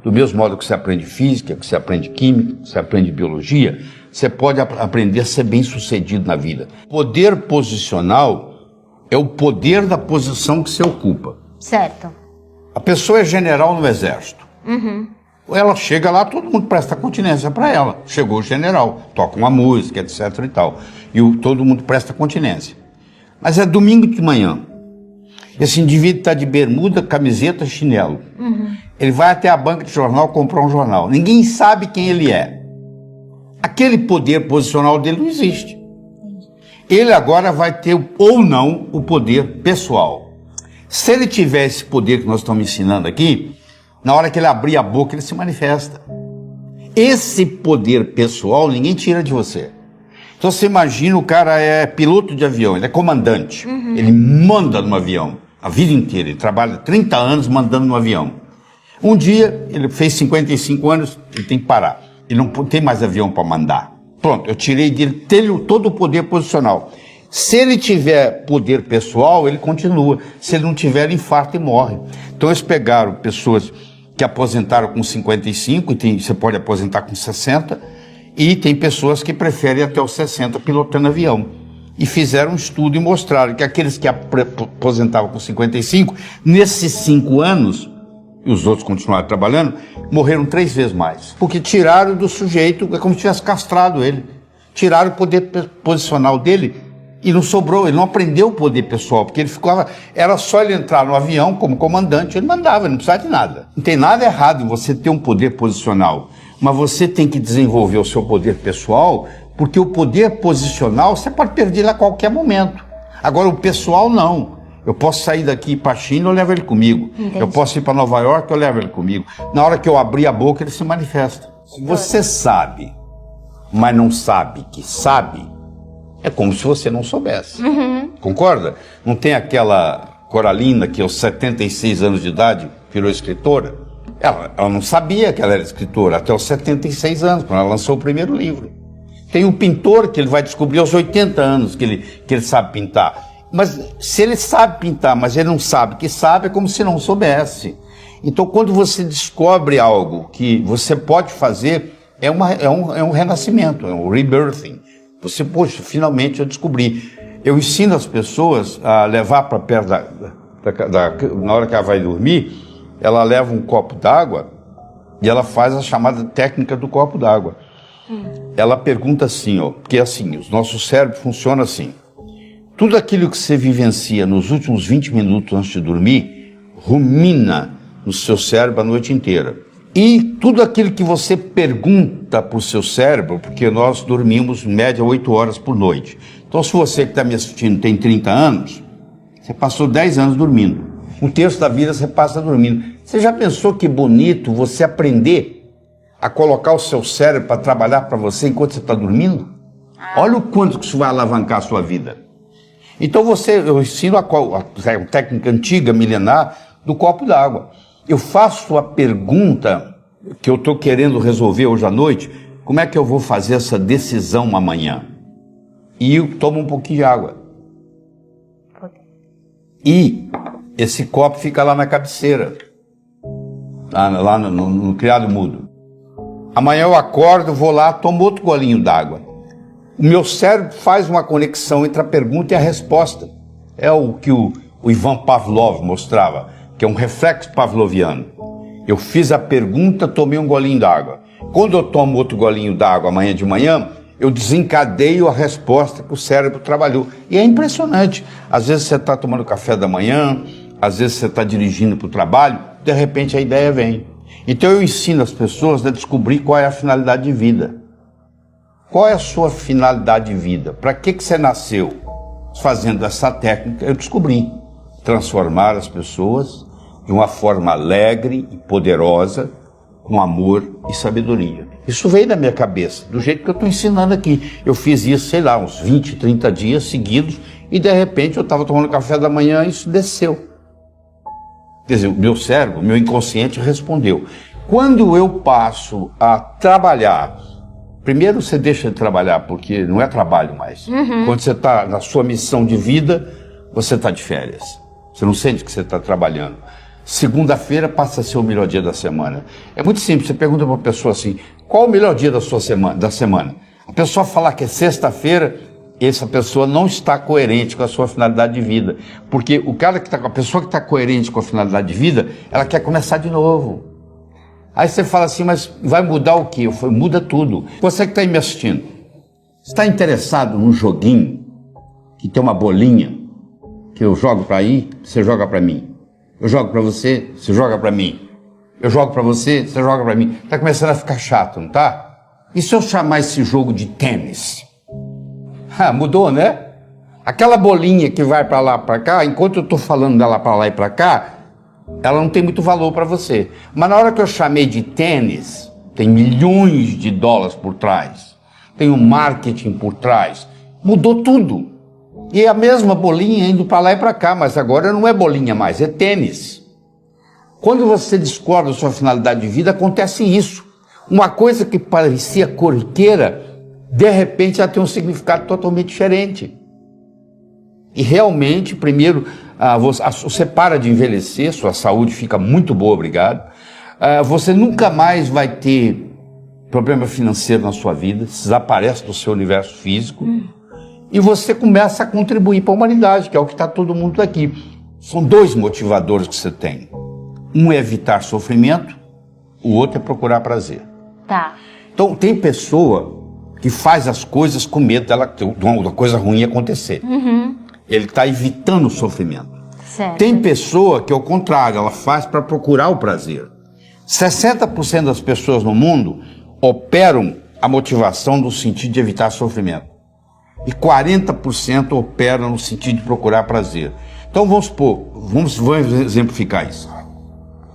Do mesmo modo que você aprende física, que você aprende química, que você aprende biologia, você pode aprender a ser bem-sucedido na vida. Poder posicional é o poder da posição que você ocupa. Certo. A pessoa é general no exército. Ela chega lá, todo mundo presta continência para ela. Chegou o general, toca uma música, etc e tal. E todo mundo presta continência. Mas é domingo de manhã. Esse indivíduo está de bermuda, camiseta, chinelo. Ele vai até a banca de jornal comprar um jornal. Ninguém sabe quem ele é. Aquele poder posicional dele não existe. Ele agora vai ter ou não o poder pessoal. Se ele tiver esse poder que nós estamos ensinando aqui, na hora que ele abrir a boca, ele se manifesta. Esse poder pessoal ninguém tira de você. Então você imagina, o cara é piloto de avião, ele é comandante. Ele manda no avião a vida inteira. Ele trabalha 30 anos mandando no avião. Um dia, ele fez 55 anos, ele tem que parar. Ele não tem mais avião para mandar. Pronto, eu tirei dele todo o poder posicional. Se ele tiver poder pessoal, ele continua. Se ele não tiver, ele infarta e morre. Então eles pegaram pessoas que aposentaram com 55, e você pode aposentar com 60, e tem pessoas que preferem até os 60 pilotando avião. E fizeram um estudo e mostraram que aqueles que aposentavam com 55, nesses 5 anos, e os outros continuaram trabalhando, morreram 3 vezes mais. Porque tiraram do sujeito, é como se tivesse castrado ele. Tiraram o poder posicional dele e não sobrou, ele não aprendeu o poder pessoal, porque ele ficava, era só ele entrar no avião como comandante, ele mandava, ele não precisava de nada. Não tem nada errado em você ter um poder posicional, mas você tem que desenvolver o seu poder pessoal, porque o poder posicional você pode perder ele a qualquer momento. Agora o pessoal não. Eu posso sair daqui para a China, eu levo ele comigo. Entendi. Eu posso ir para Nova York, eu levo ele comigo. Na hora que eu abrir a boca, ele se manifesta. Se você sabe, mas não sabe que sabe, é como se você não soubesse. Concorda? Não tem aquela Coralina que aos 76 anos de idade virou escritora? Ela não sabia que ela era escritora até os 76 anos, quando ela lançou o primeiro livro. Tem um pintor que ele vai descobrir aos 80 anos que ele sabe pintar. Mas se ele sabe pintar, mas ele não sabe que sabe, é como se não soubesse. Então, quando você descobre algo que você pode fazer, é um renascimento, é um rebirthing. Você, poxa, finalmente eu descobri. Eu ensino as pessoas a levar para perto na hora que ela vai dormir, ela leva um copo d'água e ela faz a chamada técnica do copo d'água. Ela pergunta assim, ó, porque assim, o nosso cérebro funciona assim. Tudo aquilo que você vivencia nos últimos 20 minutos antes de dormir, rumina no seu cérebro a noite inteira. E tudo aquilo que você pergunta para o seu cérebro, porque nós dormimos em média 8 horas por noite. Então, se você que está me assistindo tem 30 anos, você passou 10 anos dormindo. Um terço da vida você passa dormindo. Você já pensou que bonito você aprender a colocar o seu cérebro para trabalhar para você enquanto você está dormindo? Olha o quanto que isso vai alavancar a sua vida. Então eu ensino a técnica antiga, milenar, do copo d'água. Eu faço a pergunta que eu estou querendo resolver hoje à noite, como é que eu vou fazer essa decisão amanhã? E eu tomo um pouquinho de água. E esse copo fica lá na cabeceira, lá no criado mudo. Amanhã eu acordo, vou lá, tomo outro golinho d'água. O meu cérebro faz uma conexão entre a pergunta e a resposta. É o que o Ivan Pavlov mostrava, que é um reflexo pavloviano. Eu fiz a pergunta, tomei um golinho d'água. Quando eu tomo outro golinho d'água amanhã de manhã, eu desencadeio a resposta que o cérebro trabalhou. E é impressionante. Às vezes você está tomando café da manhã, às vezes você está dirigindo para o trabalho, de repente a ideia vem. Então eu ensino as pessoas a descobrir qual é a finalidade de vida. Qual é a sua finalidade de vida? Para que você nasceu? Fazendo essa técnica, eu descobri transformar as pessoas de uma forma alegre e poderosa, com amor e sabedoria. Isso veio da minha cabeça, do jeito que eu estou ensinando aqui. Eu fiz isso, sei lá, uns 20, 30 dias seguidos, e de repente eu estava tomando café da manhã e isso desceu. Quer dizer, o meu cérebro, o meu inconsciente respondeu. Quando eu passo a trabalhar, primeiro você deixa de trabalhar, porque não é trabalho mais. Quando você está na sua missão de vida, você está de férias. Você não sente que você está trabalhando. Segunda-feira passa a ser o melhor dia da semana. É muito simples, você pergunta para uma pessoa assim, qual o melhor dia da sua semana? A pessoa falar que é sexta-feira, essa pessoa não está coerente com a sua finalidade de vida. Porque a pessoa que está coerente com a finalidade de vida, ela quer começar de novo. Aí você fala assim, mas vai mudar o quê? Eu falo, muda tudo. Você que está aí me assistindo, está interessado num joguinho que tem uma bolinha que eu jogo para aí, você joga para mim. Eu jogo para você, você joga para mim. Eu jogo para você, você joga para mim. Está começando a ficar chato, não tá? E se eu chamar esse jogo de tênis? Ah, mudou, né? Aquela bolinha que vai para lá, para cá, enquanto eu estou falando dela para lá e para cá, ela não tem muito valor para você. Mas na hora que eu chamei de tênis, tem milhões de dólares por trás, tem um marketing por trás, mudou tudo. E é a mesma bolinha indo para lá e para cá, mas agora não é bolinha mais, é tênis. Quando você descobre a sua finalidade de vida, acontece isso. Uma coisa que parecia corriqueira, de repente ela tem um significado totalmente diferente. E realmente, primeiro, você para de envelhecer, sua saúde fica muito boa, obrigado. Você nunca mais vai ter problema financeiro na sua vida, desaparece do seu universo físico. E você começa a contribuir para a humanidade, que é o que está todo mundo aqui. São dois motivadores que você tem. Um é evitar sofrimento, o outro é procurar prazer. Tá. Então, tem pessoa que faz as coisas com medo de uma coisa ruim acontecer. Ele está evitando o sofrimento. Certo. Tem pessoa que é o contrário, ela faz para procurar o prazer. 60% das pessoas no mundo operam a motivação no sentido de evitar sofrimento. E 40% operam no sentido de procurar prazer. Então vamos supor, vamos exemplificar isso.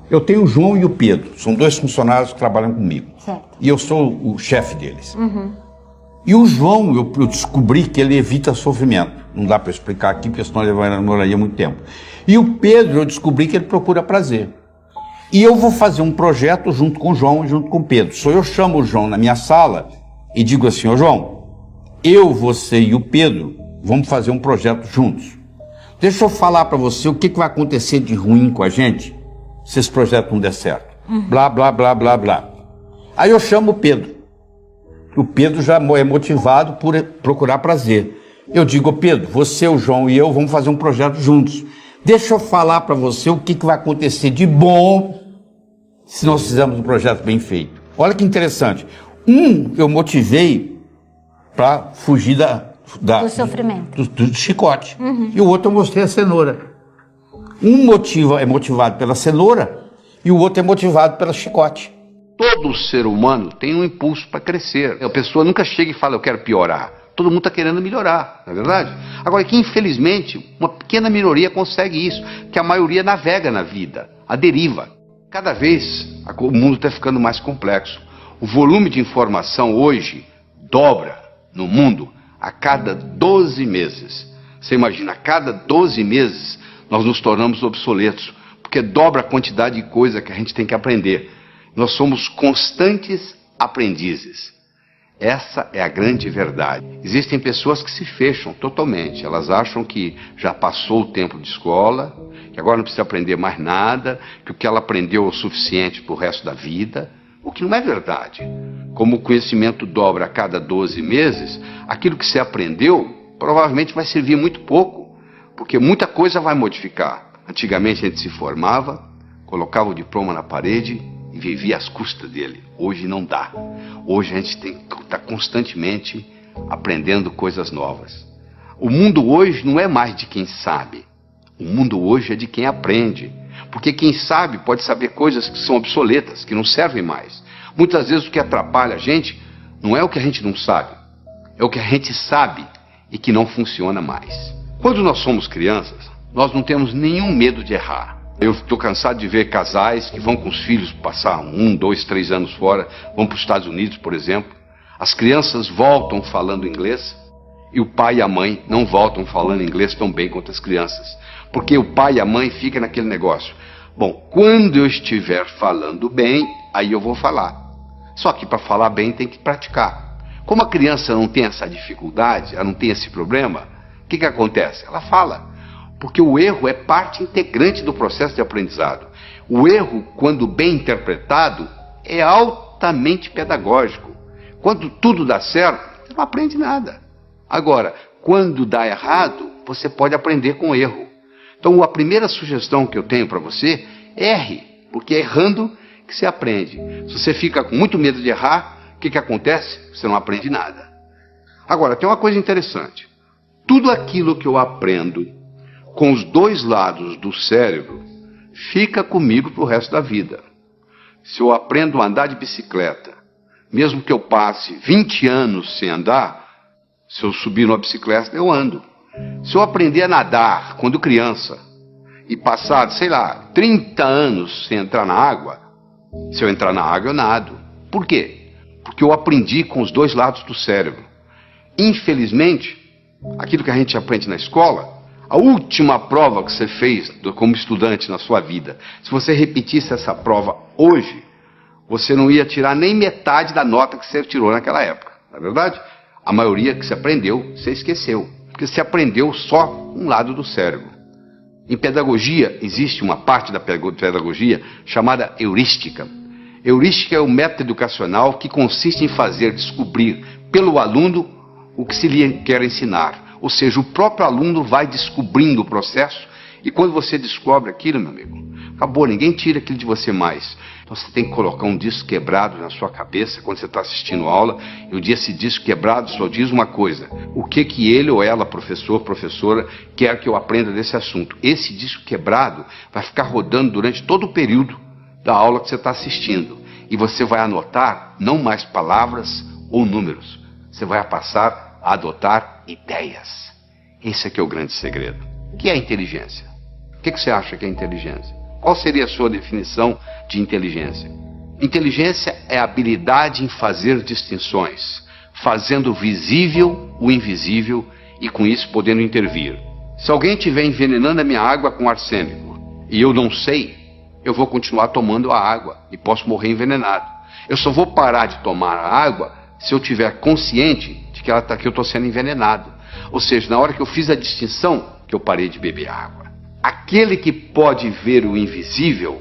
Eu tenho o João e o Pedro, são dois funcionários que trabalham comigo. Certo. E eu sou o chefe deles. E o João, eu descobri que ele evita sofrimento. Não dá para explicar aqui, porque senão ele demoraria muito tempo. E o Pedro, eu descobri que ele procura prazer. E eu vou fazer um projeto junto com o João e junto com o Pedro. Só eu chamo o João na minha sala e digo assim, ô João, eu, você e o Pedro vamos fazer um projeto juntos. Deixa eu falar para você o que vai acontecer de ruim com a gente se esse projeto não der certo. Blá, blá, blá, blá, blá. Aí eu chamo o Pedro. O Pedro já é motivado por procurar prazer. Eu digo, ô Pedro, você, o João e eu vamos fazer um projeto juntos. Deixa eu falar para você o que vai acontecer de bom se nós fizermos um projeto bem feito. Olha que interessante. Eu motivei para fugir do sofrimento. Do chicote. E o outro eu mostrei a cenoura. Um é motivado pela cenoura e o outro é motivado pelo chicote. Todo ser humano tem um impulso para crescer. A pessoa nunca chega e fala, eu quero piorar. Todo mundo está querendo melhorar, não é verdade? Agora, que infelizmente, uma pequena minoria consegue isso, que a maioria navega na vida, a deriva. Cada vez o mundo está ficando mais complexo. O volume de informação hoje dobra no mundo a cada 12 meses. Você imagina, a cada 12 meses nós nos tornamos obsoletos, porque dobra a quantidade de coisa que a gente tem que aprender. Nós somos constantes aprendizes. Essa é a grande verdade. Existem pessoas que se fecham totalmente. Elas acham que já passou o tempo de escola, que agora não precisa aprender mais nada, que o que ela aprendeu é o suficiente para o resto da vida. O que não é verdade. Como o conhecimento dobra a cada 12 meses, aquilo que você aprendeu provavelmente vai servir muito pouco, porque muita coisa vai modificar. Antigamente a gente se formava, colocava o diploma na parede e vivia às custas dele. Hoje não dá. Hoje a gente tem que estar constantemente aprendendo coisas novas. O mundo hoje não é mais de quem sabe. O mundo hoje é de quem aprende. Porque quem sabe pode saber coisas que são obsoletas, que não servem mais. Muitas vezes o que atrapalha a gente não é o que a gente não sabe, é o que a gente sabe e que não funciona mais. Quando nós somos crianças, nós não temos nenhum medo de errar. Eu estou cansado de ver casais que vão com os filhos passar 1, 2, 3 anos fora, vão para os Estados Unidos, por exemplo. As crianças voltam falando inglês e o pai e a mãe não voltam falando inglês tão bem quanto as crianças. Porque o pai e a mãe ficam naquele negócio. Bom, quando eu estiver falando bem, aí eu vou falar. Só que para falar bem tem que praticar. Como a criança não tem essa dificuldade, ela não tem esse problema, o que acontece? Ela fala. Porque o erro é parte integrante do processo de aprendizado. O erro, quando bem interpretado, é altamente pedagógico. Quando tudo dá certo, você não aprende nada. Agora, quando dá errado, você pode aprender com o erro. Então, a primeira sugestão que eu tenho para você, erre, porque é errando que você aprende. Se você fica com muito medo de errar, o que acontece? Você não aprende nada. Agora, tem uma coisa interessante. Tudo aquilo que eu aprendo com os dois lados do cérebro fica comigo para o resto da vida. Se eu aprendo a andar de bicicleta, mesmo que eu passe 20 anos sem andar, se eu subir numa bicicleta, eu ando. Se eu aprender a nadar quando criança e passar, sei lá, 30 anos sem entrar na água, se eu entrar na água, eu nado. Por quê? Porque eu aprendi com os dois lados do cérebro. Infelizmente, aquilo que a gente aprende na escola, a última prova que você fez como estudante na sua vida, se você repetisse essa prova hoje, você não ia tirar nem metade da nota que você tirou naquela época. Não é verdade? A maioria que você aprendeu, você esqueceu. Porque você aprendeu só um lado do cérebro. Em pedagogia, existe uma parte da pedagogia chamada heurística. Heurística é o método educacional que consiste em fazer descobrir pelo aluno o que se lhe quer ensinar. Ou seja, o próprio aluno vai descobrindo o processo e quando você descobre aquilo, meu amigo, acabou, ninguém tira aquilo de você mais. Então você tem que colocar um disco quebrado na sua cabeça quando você está assistindo aula, e o dia esse disco quebrado só diz uma coisa: o que ele ou ela, professor, professora, quer que eu aprenda desse assunto. Esse disco quebrado vai ficar rodando durante todo o período da aula que você está assistindo, e você vai anotar não mais palavras ou números, você vai passar a adotar ideias. Esse aqui é o grande segredo. O que é inteligência? O que você acha que é inteligência? Qual seria a sua definição de inteligência? Inteligência é a habilidade em fazer distinções, fazendo visível o invisível e com isso podendo intervir. Se alguém estiver envenenando a minha água com arsênico e eu não sei, eu vou continuar tomando a água e posso morrer envenenado. Eu só vou parar de tomar a água se eu tiver consciente de que eu estou sendo envenenado. Ou seja, na hora que eu fiz a distinção, que eu parei de beber água. Aquele que pode ver o invisível,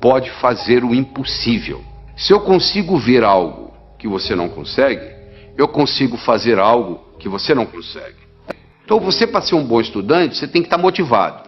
pode fazer o impossível. Se eu consigo ver algo que você não consegue, eu consigo fazer algo que você não consegue. Então você, para ser um bom estudante, você tem que estar motivado.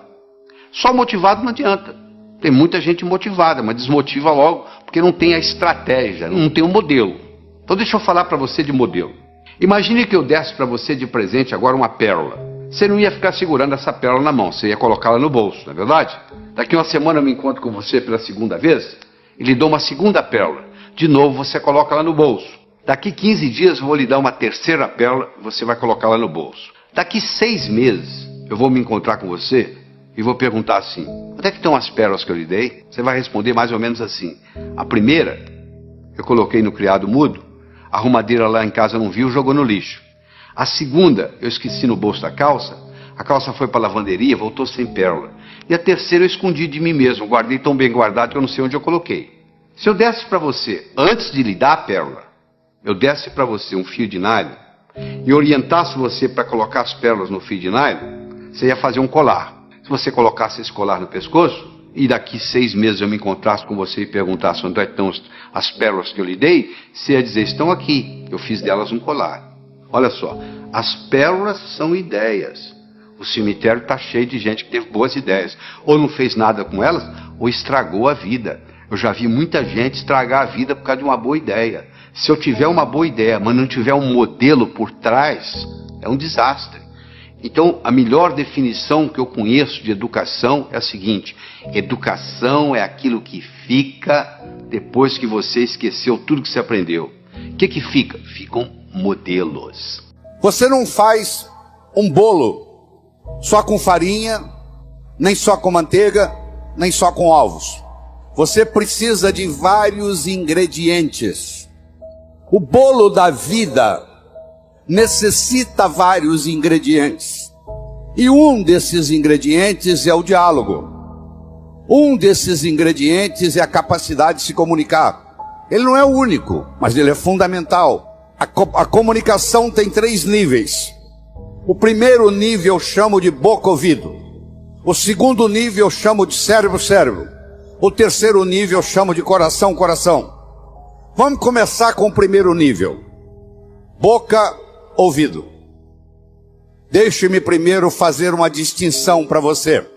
Só motivado não adianta. Tem muita gente motivada, mas desmotiva logo, porque não tem a estratégia, não tem um modelo. Então deixa eu falar para você de modelo. Imagine que eu desse para você de presente agora uma pérola. Você não ia ficar segurando essa pérola na mão, você ia colocá-la no bolso, não é verdade? Daqui uma semana eu me encontro com você pela segunda vez e lhe dou uma segunda pérola. De novo você coloca ela no bolso. Daqui 15 dias eu vou lhe dar uma terceira pérola e você vai colocá-la no bolso. Daqui 6 meses eu vou me encontrar com você e vou perguntar assim: onde é que estão as pérolas que eu lhe dei? Você vai responder mais ou menos assim: a primeira eu coloquei no criado mudo, a arrumadeira lá em casa não viu, jogou no lixo. A segunda, eu esqueci no bolso da calça, a calça foi para a lavanderia, voltou sem pérola. E a terceira eu escondi de mim mesmo, guardei tão bem guardado que eu não sei onde eu coloquei. Se eu desse para você, antes de lhe dar a pérola, eu desse para você um fio de nylon e orientasse você para colocar as pérolas no fio de nylon, você ia fazer um colar. Se você colocasse esse colar no pescoço, e daqui 6 meses eu me encontrasse com você e perguntasse onde estão as pérolas que eu lhe dei, você ia dizer: estão aqui, eu fiz delas um colar. Olha só, as pérolas são ideias. O cemitério está cheio de gente que teve boas ideias. Ou não fez nada com elas, ou estragou a vida. Eu já vi muita gente estragar a vida por causa de uma boa ideia. Se eu tiver uma boa ideia, mas não tiver um modelo por trás, é um desastre. Então, a melhor definição que eu conheço de educação é a seguinte: educação é aquilo que fica depois que você esqueceu tudo que você aprendeu. O que fica? Ficam modelos. Você não faz um bolo só com farinha, nem só com manteiga, nem só com ovos. Você precisa de vários ingredientes. O bolo da vida necessita vários ingredientes. E um desses ingredientes é o diálogo. Um desses ingredientes é a capacidade de se comunicar. Ele não é o único, mas ele é fundamental. A comunicação tem 3 níveis. O primeiro nível eu chamo de boca-ouvido. O segundo nível eu chamo de cérebro. O terceiro nível eu chamo de coração. Vamos começar com o primeiro nível. Boca, ouvido. Deixe-me primeiro fazer uma distinção para você.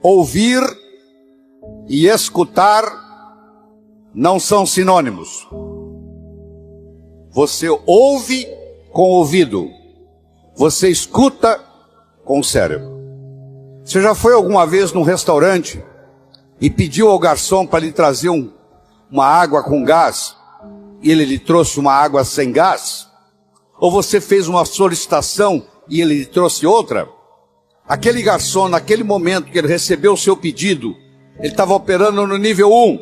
Ouvir e escutar não são sinônimos. Você ouve com o ouvido. Você escuta com o cérebro. Você já foi alguma vez num restaurante e pediu ao garçom para lhe trazer uma água com gás e ele lhe trouxe uma água sem gás? Ou você fez uma solicitação e ele lhe trouxe outra? Aquele garçom, naquele momento que ele recebeu o seu pedido, ele estava operando no nível 1.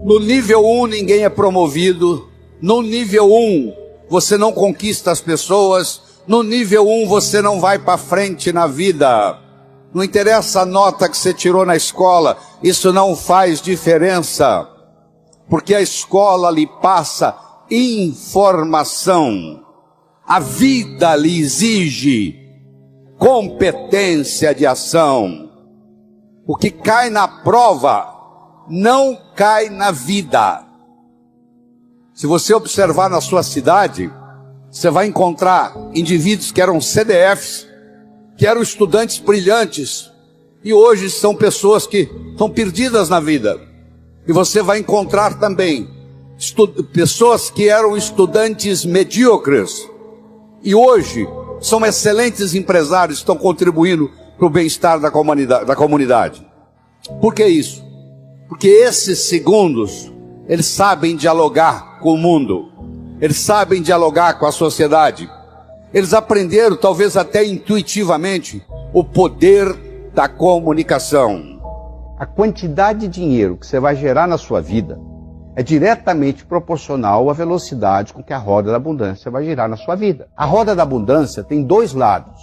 No nível 1 ninguém é promovido. No nível 1 você não conquista as pessoas. No nível 1 você não vai para frente na vida. Não interessa a nota que você tirou na escola, isso não faz diferença. Porque a escola lhe passa informação. A vida lhe exige competência de ação. O que cai na prova não cai na vida. Se você observar na sua cidade, você vai encontrar indivíduos que eram CDFs, que eram estudantes brilhantes, e hoje são pessoas que estão perdidas na vida. E você vai encontrar também pessoas que eram estudantes medíocres, e hoje são excelentes empresários, estão contribuindo para o bem-estar da comunidade. Por que isso? Porque esses segundos, eles sabem dialogar com o mundo. Eles sabem dialogar com a sociedade. Eles aprenderam, talvez até intuitivamente, o poder da comunicação. A quantidade de dinheiro que você vai gerar na sua vida é diretamente proporcional à velocidade com que a roda da abundância vai girar na sua vida. A roda da abundância tem dois lados: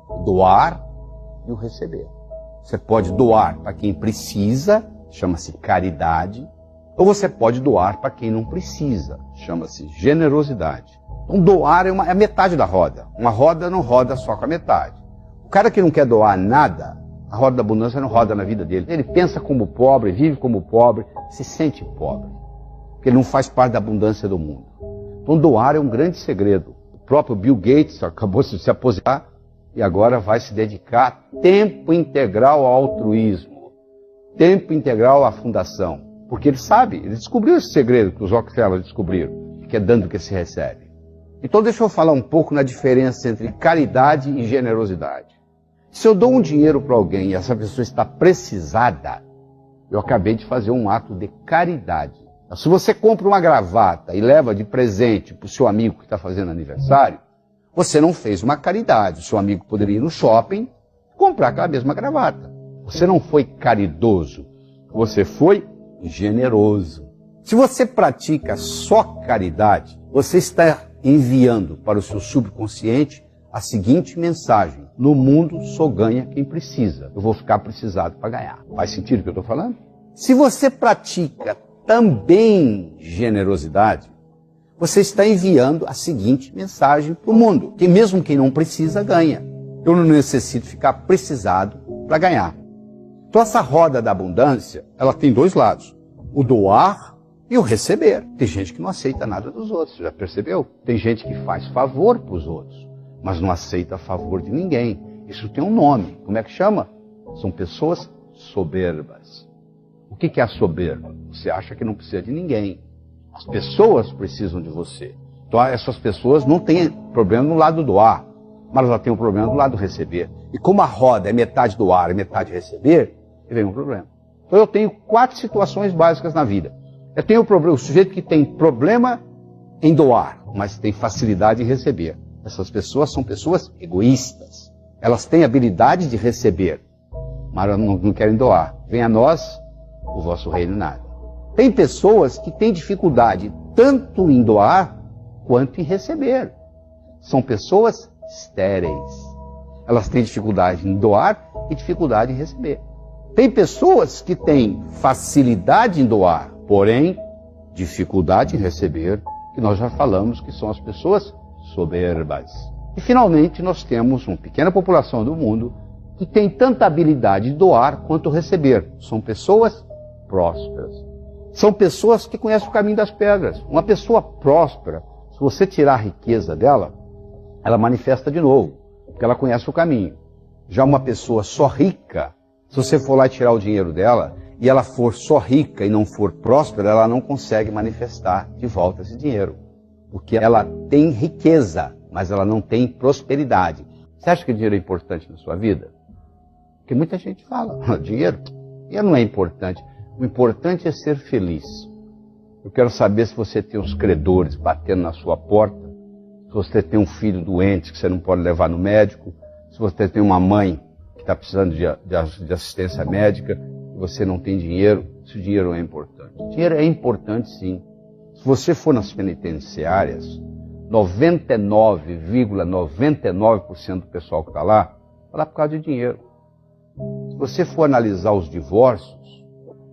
o doar e o receber. Você pode doar para quem precisa, chama-se caridade. Ou você pode doar para quem não precisa, chama-se generosidade. Então doar é a metade da roda. Uma roda não roda só com a metade. O cara que não quer doar nada, a roda da abundância não roda na vida dele. Ele pensa como pobre, vive como pobre, se sente pobre. Porque ele não faz parte da abundância do mundo. Então doar é um grande segredo. O próprio Bill Gates acabou de se aposentar e agora vai se dedicar tempo integral ao altruísmo. Tempo integral à fundação. Porque ele sabe, ele descobriu esse segredo que os Rockefeller descobriram, que é dando que se recebe. Então deixa eu falar um pouco na diferença entre caridade e generosidade. Se eu dou um dinheiro para alguém e essa pessoa está precisada, eu acabei de fazer um ato de caridade. Se você compra uma gravata e leva de presente para o seu amigo que está fazendo aniversário, você não fez uma caridade. O seu amigo poderia ir no shopping e comprar aquela mesma gravata. Você não foi caridoso, você foi generoso. Se você pratica só caridade, você está enviando para o seu subconsciente a seguinte mensagem: no mundo só ganha quem precisa. Eu vou ficar precisado para ganhar. Faz sentido o que eu estou falando? Se você pratica também generosidade, você está enviando a seguinte mensagem para o mundo: que mesmo quem não precisa ganha. Eu não necessito ficar precisado para ganhar. Então essa roda da abundância, ela tem dois lados: o doar e o receber. Tem gente que não aceita nada dos outros, já percebeu? Tem gente que faz favor para os outros, mas não aceita favor de ninguém. Isso tem um nome. Como é que chama? São pessoas soberbas. O que é a soberba? Você acha que não precisa de ninguém. As pessoas precisam de você. Então essas pessoas não têm problema no lado do doar, mas elas têm um problema do lado do receber. E como a roda é metade doar e metade receber, vem um problema. Então eu tenho 4 situações básicas na vida. Eu tenho o sujeito que tem problema em doar, mas tem facilidade em receber. Essas pessoas são pessoas egoístas. Elas têm habilidade de receber, mas não querem doar. Venha a nós o vosso reino nada. Tem pessoas que têm dificuldade tanto em doar quanto em receber. São pessoas estéreis. Elas têm dificuldade em doar e dificuldade em receber. Tem pessoas que têm facilidade em doar, porém dificuldade em receber, que nós já falamos que são as pessoas soberbas. E, finalmente, nós temos uma pequena população do mundo que tem tanta habilidade de doar quanto receber. São pessoas prósperas. São pessoas que conhecem o caminho das pedras. Uma pessoa próspera, se você tirar a riqueza dela, ela manifesta de novo, porque ela conhece o caminho. Já uma pessoa só rica, se você for lá e tirar o dinheiro dela, e ela for só rica e não for próspera, ela não consegue manifestar de volta esse dinheiro. Porque ela tem riqueza, mas ela não tem prosperidade. Você acha que o dinheiro é importante na sua vida? Porque muita gente fala, dinheiro não é importante. O importante é ser feliz. Eu quero saber se você tem os credores batendo na sua porta, se você tem um filho doente que você não pode levar no médico, se você tem uma mãe que está precisando de assistência médica e você não tem dinheiro, se o dinheiro é importante. O dinheiro é importante, sim. Se você for nas penitenciárias, 99,99% do pessoal que está lá por causa de dinheiro. Se você for analisar os divórcios,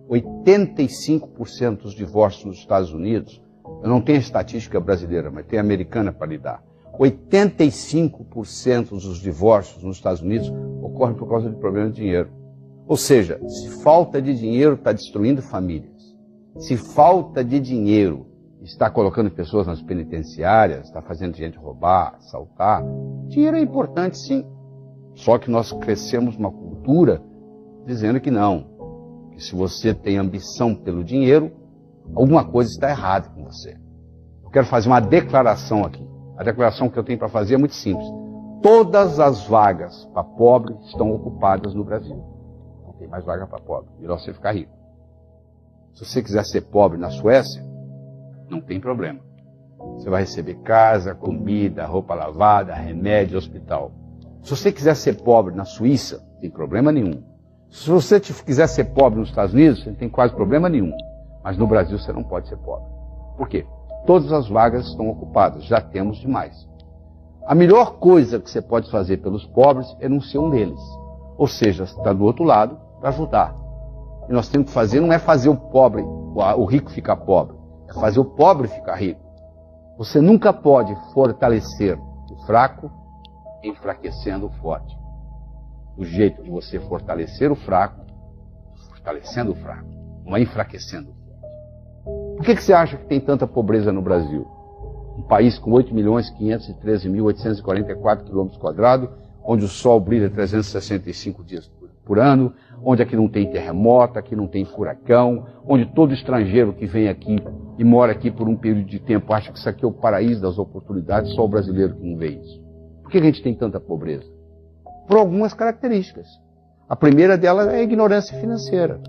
85% dos divórcios nos Estados Unidos, eu não tenho a estatística brasileira, mas tem a americana para lhe dar. 85% dos divórcios nos Estados Unidos ocorrem por causa de problemas de dinheiro. Ou seja, se falta de dinheiro está destruindo famílias. Se falta de dinheiro está colocando pessoas nas penitenciárias, está fazendo gente roubar, assaltar, dinheiro é importante, sim. Só que nós crescemos uma cultura dizendo que não. Que se você tem ambição pelo dinheiro, alguma coisa está errada com você. Eu quero fazer uma declaração aqui. A declaração que eu tenho para fazer é muito simples. Todas as vagas para pobre estão ocupadas no Brasil. Não tem mais vaga para pobre. Melhor você ficar rico. Se você quiser ser pobre na Suécia, não tem problema. Você vai receber casa, comida, roupa lavada, remédio, hospital. Se você quiser ser pobre na Suíça, não tem problema nenhum. Se você quiser ser pobre nos Estados Unidos, você não tem quase problema nenhum. Mas no Brasil você não pode ser pobre. Por quê? Todas as vagas estão ocupadas, já temos demais. A melhor coisa que você pode fazer pelos pobres é não ser um deles. Ou seja, você está do outro lado para ajudar. E nós temos que fazer, não é fazer o pobre, o rico ficar pobre, é fazer o pobre ficar rico. Você nunca pode fortalecer o fraco enfraquecendo o forte. O jeito de você fortalecer o fraco, fortalecendo o fraco, não é enfraquecendo o forte. Por que você acha que tem tanta pobreza no Brasil? Um país com 8.513.844 km², onde o sol brilha 365 dias por ano, onde aqui não tem terremoto, aqui não tem furacão, onde todo estrangeiro que vem aqui e mora aqui por um período de tempo acha que isso aqui é o paraíso das oportunidades, só o brasileiro que não vê isso. Por que a gente tem tanta pobreza? Por algumas características. A primeira delas é a ignorância financeira.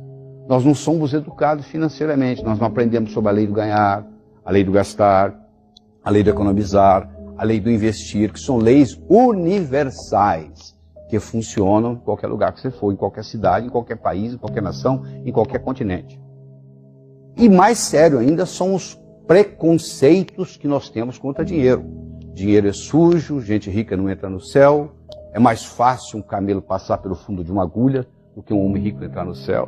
Nós não somos educados financeiramente, nós não aprendemos sobre a lei do ganhar, a lei do gastar, a lei do economizar, a lei do investir, que são leis universais, que funcionam em qualquer lugar que você for, em qualquer cidade, em qualquer país, em qualquer nação, em qualquer continente. E mais sério ainda são os preconceitos que nós temos contra dinheiro. Dinheiro é sujo, gente rica não entra no céu, é mais fácil um camelo passar pelo fundo de uma agulha do que um homem rico entrar no céu.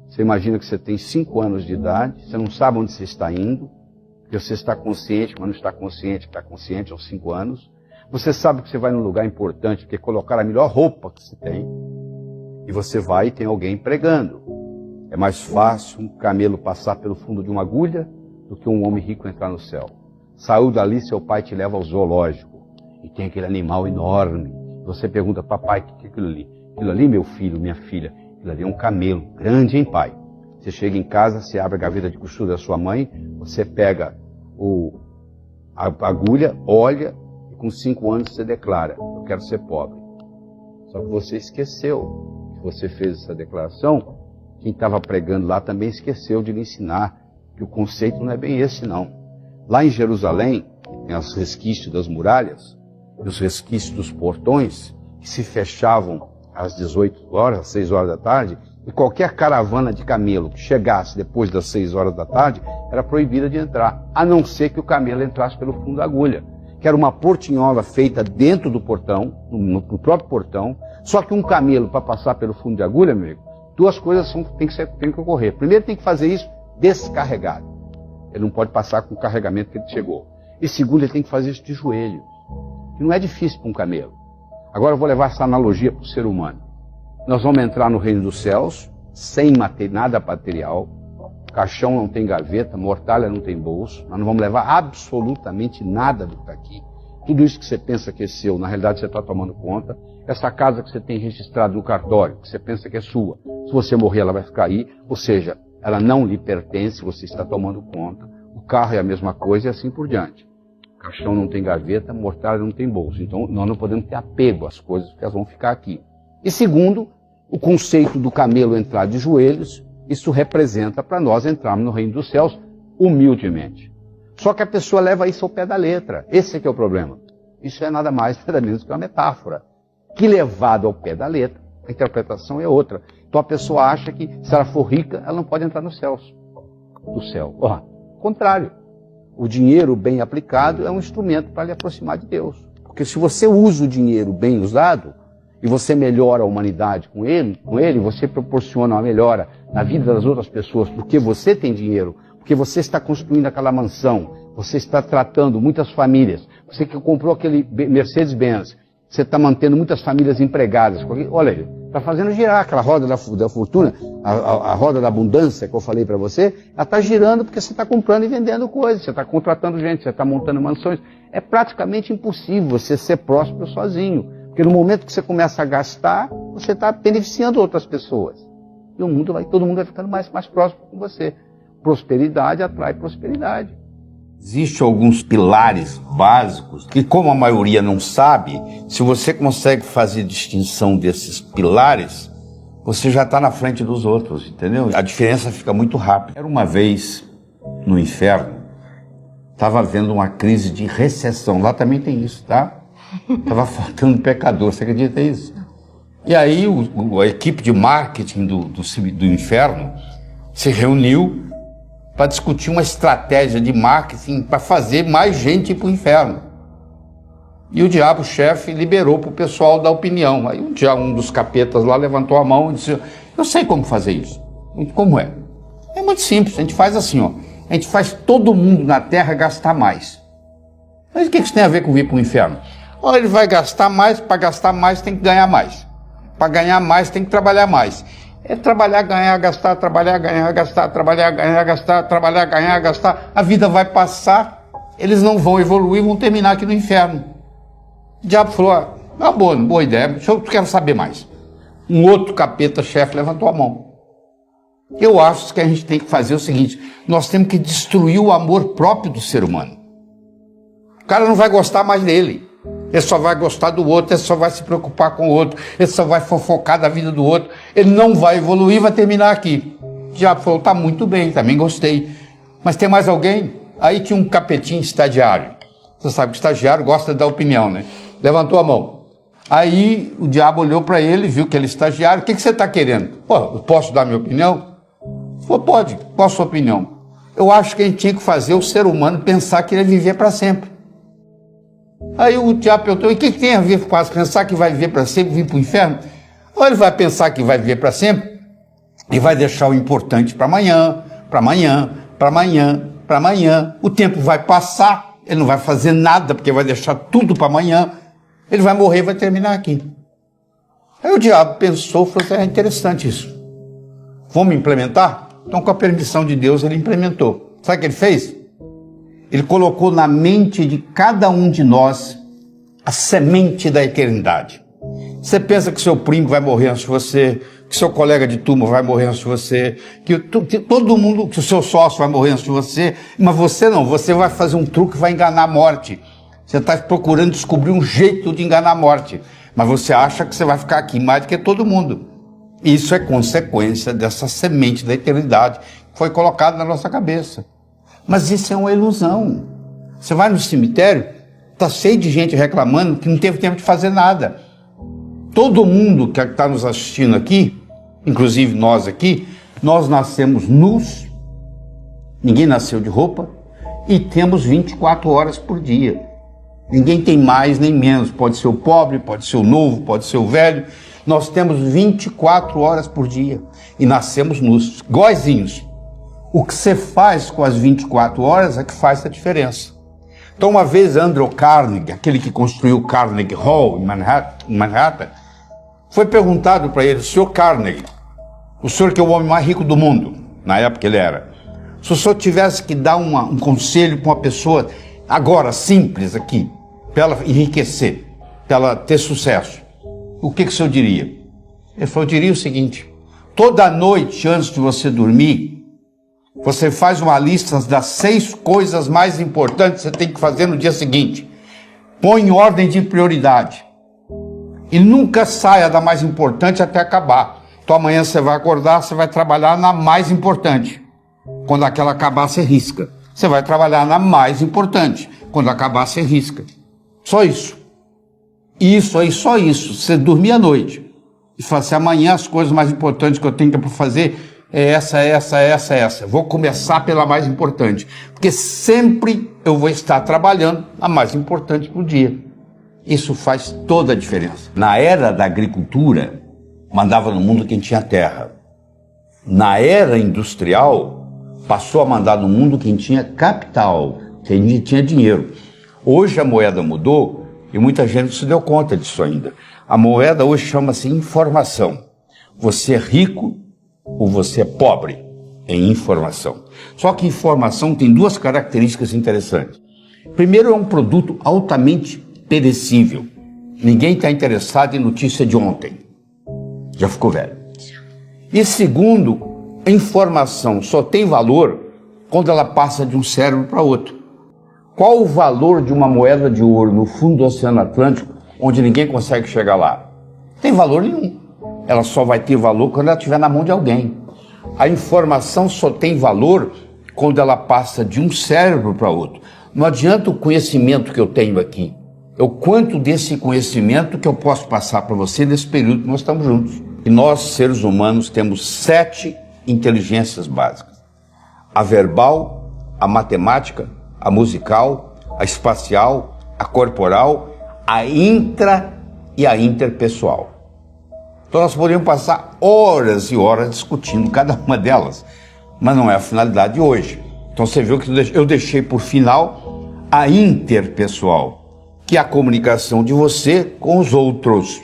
Você imagina que você tem 5 anos de idade, você não sabe onde você está indo, porque você está consciente, mas não está consciente que está consciente aos 5 anos. Você sabe que você vai num lugar importante, porque colocar a melhor roupa que você tem, e você vai e tem alguém pregando. É mais fácil um camelo passar pelo fundo de uma agulha do que um homem rico entrar no céu. Saiu dali, seu pai te leva ao zoológico, e tem aquele animal enorme. Você pergunta, papai, o que é aquilo ali? Aquilo ali, meu filho, minha filha, aquilo ali é um camelo, grande, hein, pai? Você chega em casa, você abre a gaveta de costura da sua mãe, você pega a agulha, olha, e com 5 anos você declara, eu quero ser pobre. Só que você esqueceu que você fez essa declaração, quem estava pregando lá também esqueceu de lhe ensinar que o conceito não é bem esse, não. Lá em Jerusalém, tem os resquícios das muralhas, e os resquícios dos portões, que se fechavam às 18 horas, às 6 horas da tarde, e qualquer caravana de camelo que chegasse depois das 6 horas da tarde, era proibida de entrar, a não ser que o camelo entrasse pelo fundo da agulha, que era uma portinhola feita dentro do portão, no próprio portão, só que um camelo, para passar pelo fundo de agulha, meu amigo, 2 coisas tem que ocorrer. Primeiro, tem que fazer isso descarregado. Ele não pode passar com o carregamento que ele chegou. E segundo, ele tem que fazer isso de joelhos. que não é difícil para um camelo. Agora eu vou levar essa analogia para o ser humano. Nós vamos entrar no reino dos céus, sem nada material, caixão não tem gaveta, mortalha não tem bolso, nós não vamos levar absolutamente nada do que está aqui. Tudo isso que você pensa que é seu, na realidade você está tomando conta. Essa casa que você tem registrado no cartório, que você pensa que é sua, se você morrer ela vai ficar aí, ou seja, ela não lhe pertence, você está tomando conta. O carro é a mesma coisa e assim por diante. Caixão não tem gaveta, mortalha não tem bolso. Então nós não podemos ter apego às coisas, porque elas vão ficar aqui. E segundo, o conceito do camelo entrar de joelhos, isso representa para nós entrarmos no reino dos céus humildemente. Só que a pessoa leva isso ao pé da letra. Esse é que é o problema. Isso é nada mais, nada menos que uma metáfora. Que levado ao pé da letra, a interpretação é outra. Então a pessoa acha que se ela for rica, ela não pode entrar nos céus. Do céu. Contrário. O dinheiro bem aplicado é um instrumento para lhe aproximar de Deus. Porque se você usa o dinheiro bem usado, e você melhora a humanidade com ele, você proporciona uma melhora na vida das outras pessoas, porque você tem dinheiro, porque você está construindo aquela mansão, você está tratando muitas famílias, você que comprou aquele Mercedes-Benz, você está mantendo muitas famílias empregadas. Olha aí, está fazendo girar aquela roda da fortuna, a roda da abundância que eu falei para você, ela está girando porque você está comprando e vendendo coisas, você está contratando gente, você está montando mansões. É praticamente impossível você ser próspero sozinho. Porque no momento que você começa a gastar, você está beneficiando outras pessoas. E todo mundo vai ficando mais próximo com você. Prosperidade atrai prosperidade. Existem alguns pilares básicos que, como a maioria não sabe, se você consegue fazer distinção desses pilares, você já está na frente dos outros, entendeu? A diferença fica muito rápida. Era uma vez no inferno, estava havendo uma crise de recessão. Lá também tem isso, tá? Estava faltando pecador, você acredita nisso? E aí a equipe de marketing do inferno se reuniu para discutir uma estratégia de marketing para fazer mais gente ir para o inferno. E o diabo-chefe liberou para o pessoal dar opinião. Aí um dos capetas lá levantou a mão e disse: eu sei como fazer isso. Como é? É muito simples, a gente faz assim, ó. A gente faz todo mundo na Terra gastar mais. Mas o que isso tem a ver com vir para o inferno? Olha, ele vai gastar mais, para gastar mais tem que ganhar mais. Para ganhar mais tem que trabalhar mais. É trabalhar, ganhar, gastar, trabalhar, ganhar, gastar, trabalhar, ganhar, gastar, trabalhar, ganhar, gastar. A vida vai passar, eles não vão evoluir, vão terminar aqui no inferno. O diabo falou: boa ideia, eu quero saber mais. Um outro capeta-chefe levantou a mão. Eu acho que a gente tem que fazer o seguinte: nós temos que destruir o amor próprio do ser humano. O cara não vai gostar mais dele. Ele só vai gostar do outro, ele só vai se preocupar com o outro, ele só vai fofocar da vida do outro, ele não vai evoluir, vai terminar aqui. O diabo falou: tá muito bem, também gostei. Mas tem mais alguém? Aí tinha um capetinho estagiário. Você sabe que estagiário gosta de dar opinião, né? Levantou a mão. Aí o diabo olhou para ele, viu que ele é estagiário. O que você está querendo? Eu posso dar minha opinião? Falou: pode, qual a sua opinião? Eu acho que a gente tinha que fazer o ser humano pensar que ele ia viver para sempre. Aí o diabo perguntou: e o que tem a ver com pensar que vai viver para sempre, vir para o inferno? Ou ele vai pensar que vai viver para sempre e vai deixar o importante para amanhã, para amanhã, para amanhã, para amanhã. O tempo vai passar, ele não vai fazer nada porque vai deixar tudo para amanhã. Ele vai morrer e vai terminar aqui. Aí o diabo pensou, falou assim: é interessante isso. Vamos implementar? Então, com a permissão de Deus, ele implementou. Sabe o que ele fez? Ele colocou na mente de cada um de nós a semente da eternidade. Você pensa que seu primo vai morrer antes de você, que seu colega de turma vai morrer antes de você, que todo mundo, que o seu sócio vai morrer antes de você, mas você não, você vai fazer um truque que vai enganar a morte. Você está procurando descobrir um jeito de enganar a morte, mas você acha que você vai ficar aqui mais do que todo mundo. Isso é consequência dessa semente da eternidade que foi colocada na nossa cabeça. Mas isso é uma ilusão. Você vai no cemitério, está cheio de gente reclamando que não teve tempo de fazer nada. Todo mundo que está nos assistindo aqui, inclusive nós aqui, nós nascemos nus, ninguém nasceu de roupa, e temos 24 horas por dia. Ninguém tem mais nem menos, pode ser o pobre, pode ser o novo, pode ser o velho. Nós temos 24 horas por dia e nascemos nus, iguaizinhos. O que você faz com as 24 horas é que faz a diferença. Então, uma vez Andrew Carnegie, aquele que construiu o Carnegie Hall em Manhattan, foi perguntado para ele: senhor Carnegie, o senhor que é o homem mais rico do mundo, na época ele era, se o senhor tivesse que dar um conselho para uma pessoa, agora, simples aqui, para ela enriquecer, para ela ter sucesso, o que o senhor diria? Ele falou: eu diria o seguinte: toda noite, antes de você dormir, você faz uma lista das 6 coisas mais importantes que você tem que fazer no dia seguinte. Põe em ordem de prioridade. E nunca saia da mais importante até acabar. Então amanhã você vai acordar, você vai trabalhar na mais importante. Quando aquela acabar, você risca. Você vai trabalhar na mais importante. Quando acabar, você risca. Só isso. Isso aí, só isso. Você dormir à noite e fala assim: amanhã as coisas mais importantes que eu tenho para fazer é essa. Vou começar pela mais importante. Porque sempre eu vou estar trabalhando a mais importante pro dia. Isso faz toda a diferença. Na era da agricultura, mandava no mundo quem tinha terra. Na era industrial, passou a mandar no mundo quem tinha capital, quem tinha dinheiro. Hoje a moeda mudou e muita gente não se deu conta disso ainda. A moeda hoje chama-se informação. Você é rico ou você é pobre em informação. Só que informação tem 2 características interessantes. Primeiro, é um produto altamente perecível. Ninguém está interessado em notícia de ontem. Já ficou velho. E segundo, a informação só tem valor quando ela passa de um cérebro para outro. Qual o valor de uma moeda de ouro no fundo do Oceano Atlântico, onde ninguém consegue chegar lá? Não tem valor nenhum. Ela só vai ter valor quando ela estiver na mão de alguém. A informação só tem valor quando ela passa de um cérebro para outro. Não adianta o conhecimento que eu tenho aqui. É o quanto desse conhecimento que eu posso passar para você nesse período que nós estamos juntos. E nós, seres humanos, temos 7 inteligências básicas: a verbal, a matemática, a musical, a espacial, a corporal, a intra e a interpessoal. Então nós poderíamos passar horas e horas discutindo cada uma delas, mas não é a finalidade de hoje. Então você viu que eu deixei por final a interpessoal, que é a comunicação de você com os outros,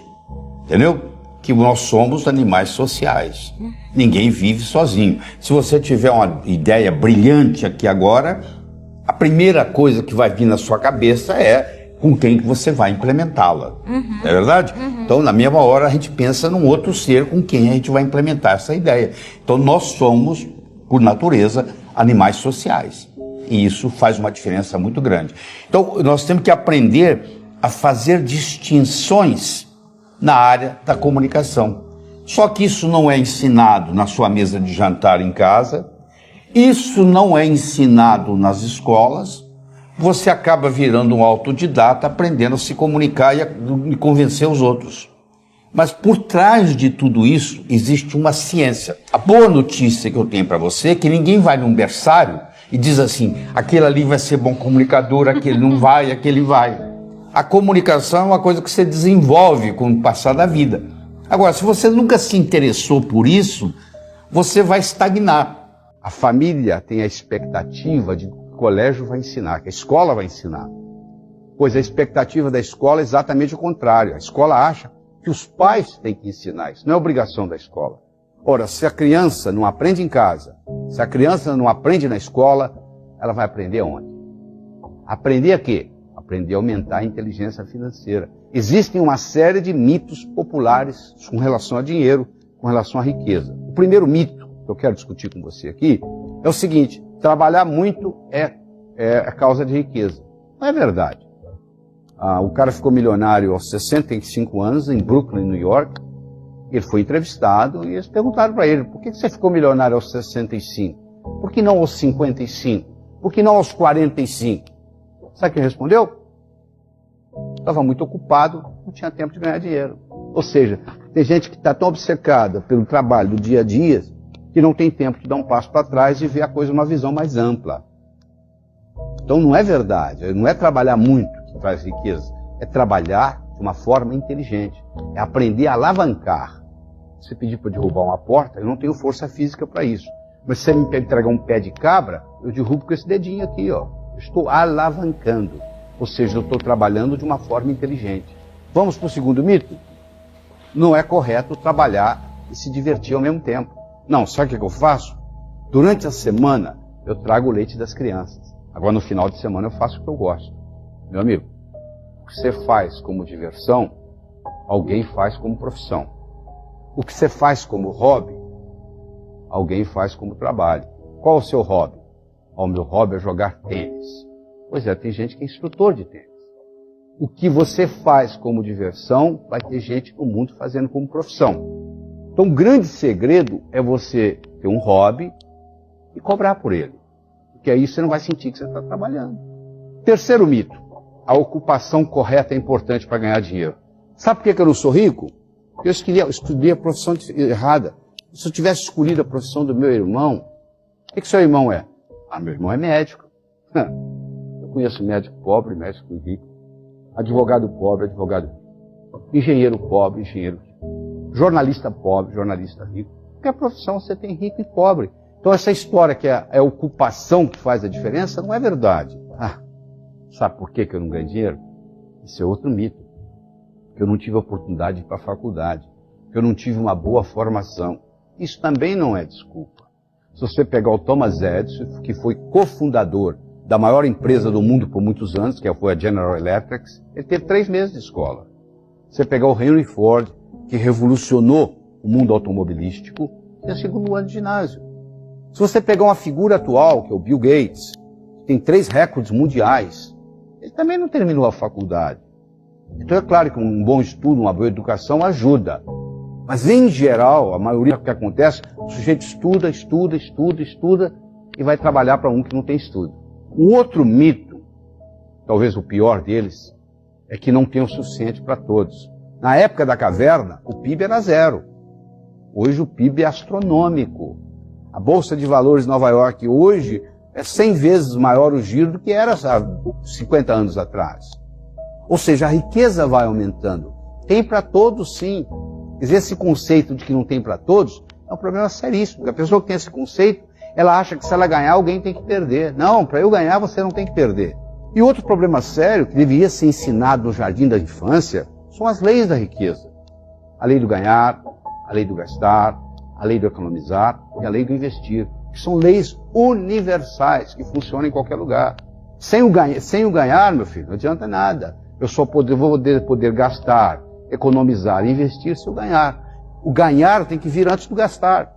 entendeu? Que nós somos animais sociais. Ninguém vive sozinho. Se você tiver uma ideia brilhante aqui agora, a primeira coisa que vai vir na sua cabeça é com quem que você vai implementá-la. É verdade? Então, na mesma hora, a gente pensa num outro ser com quem a gente vai implementar essa ideia. Então, nós somos, por natureza, animais sociais. E isso faz uma diferença muito grande. Então, nós temos que aprender a fazer distinções na área da comunicação. Só que isso não é ensinado na sua mesa de jantar em casa, isso não é ensinado nas escolas. Você acaba virando um autodidata, aprendendo a se comunicar e convencer os outros. Mas por trás de tudo isso existe uma ciência. A boa notícia que eu tenho para você é que ninguém vai num berçário e diz assim: aquele ali vai ser bom comunicador, aquele não vai, aquele vai. A comunicação é uma coisa que você desenvolve com o passar da vida. Agora, se você nunca se interessou por isso, você vai estagnar. A família tem a expectativa de que o colégio vai ensinar, que a escola vai ensinar. Pois a expectativa da escola é exatamente o contrário. A escola acha que os pais têm que ensinar. Isso não é obrigação da escola. Ora, se a criança não aprende em casa, se a criança não aprende na escola, ela vai aprender onde? Aprender a quê? Aprender a aumentar a inteligência financeira. Existem uma série de mitos populares com relação a dinheiro, com relação à riqueza. O primeiro mito que eu quero discutir com você aqui é o seguinte: trabalhar muito é causa de riqueza. Não é verdade. O cara ficou milionário aos 65 anos em Brooklyn, New York. Ele foi entrevistado e eles perguntaram para ele: por que você ficou milionário aos 65? Por que não aos 55? Por que não aos 45? Sabe o que ele respondeu? Estava muito ocupado, não tinha tempo de ganhar dinheiro. Ou seja, tem gente que está tão obcecada pelo trabalho do dia a dia que não tem tempo de dar um passo para trás e ver a coisa numa visão mais ampla. Então não é verdade, não é trabalhar muito que traz riqueza, é trabalhar de uma forma inteligente, é aprender a alavancar. Se pedir para derrubar uma porta, eu não tenho força física para isso. Mas se você me entregar um pé de cabra, eu derrubo com esse dedinho aqui, ó. Eu estou alavancando. Ou seja, eu estou trabalhando de uma forma inteligente. Vamos para o segundo mito? Não é correto trabalhar e se divertir ao mesmo tempo. Não, sabe o que eu faço? Durante a semana, eu trago o leite das crianças. Agora, no final de semana, eu faço o que eu gosto. Meu amigo, o que você faz como diversão, alguém faz como profissão. O que você faz como hobby, alguém faz como trabalho. Qual é o seu hobby? O meu hobby é jogar tênis. Pois é, tem gente que é instrutor de tênis. O que você faz como diversão, vai ter gente no mundo fazendo como profissão. Então, o grande segredo é você ter um hobby e cobrar por ele. Porque aí você não vai sentir que você está trabalhando. Terceiro mito. A ocupação correta é importante para ganhar dinheiro. Sabe por que eu não sou rico? Porque eu estudei a profissão errada. Se eu tivesse escolhido a profissão do meu irmão, o que seu irmão é? Ah, meu irmão é médico. Eu conheço médico pobre, médico rico. Advogado pobre, advogado rico. Engenheiro pobre, engenheiro rico. Jornalista pobre, jornalista rico. Porque a profissão você tem rico e pobre. Então essa história que é a ocupação que faz a diferença não é verdade. Sabe por que eu não ganho dinheiro? Isso é outro mito. Porque eu não tive a oportunidade de ir para a faculdade. Porque eu não tive uma boa formação. Isso também não é desculpa. Se você pegar o Thomas Edison, que foi cofundador da maior empresa do mundo por muitos anos, que foi a General Electric, ele teve 3 meses de escola. Você pegar o Henry Ford, que revolucionou o mundo automobilístico, tem o 2º ano de ginásio. Se você pegar uma figura atual, que é o Bill Gates, que tem 3 recordes mundiais, ele também não terminou a faculdade. Então é claro que um bom estudo, uma boa educação ajuda. Mas em geral, a maioria do que acontece, o sujeito estuda e vai trabalhar para um que não tem estudo. O outro mito, talvez o pior deles, é que não tem o suficiente para todos. Na época da caverna, o PIB era 0. Hoje o PIB é astronômico. A Bolsa de Valores de Nova York hoje é 100 vezes maior o giro do que era há 50 anos atrás. Ou seja, a riqueza vai aumentando. Tem para todos, sim. Quer dizer, esse conceito de que não tem para todos é um problema seríssimo. Porque a pessoa que tem esse conceito, ela acha que se ela ganhar, alguém tem que perder. Não, para eu ganhar, você não tem que perder. E outro problema sério, que deveria ser ensinado no jardim da infância, são as leis da riqueza. A lei do ganhar, a lei do gastar, a lei do economizar e a lei do investir. Que são leis universais, que funcionam em qualquer lugar. Sem o ganhar, meu filho, não adianta nada. Eu só vou poder gastar, economizar e investir se eu ganhar. O ganhar tem que vir antes do gastar.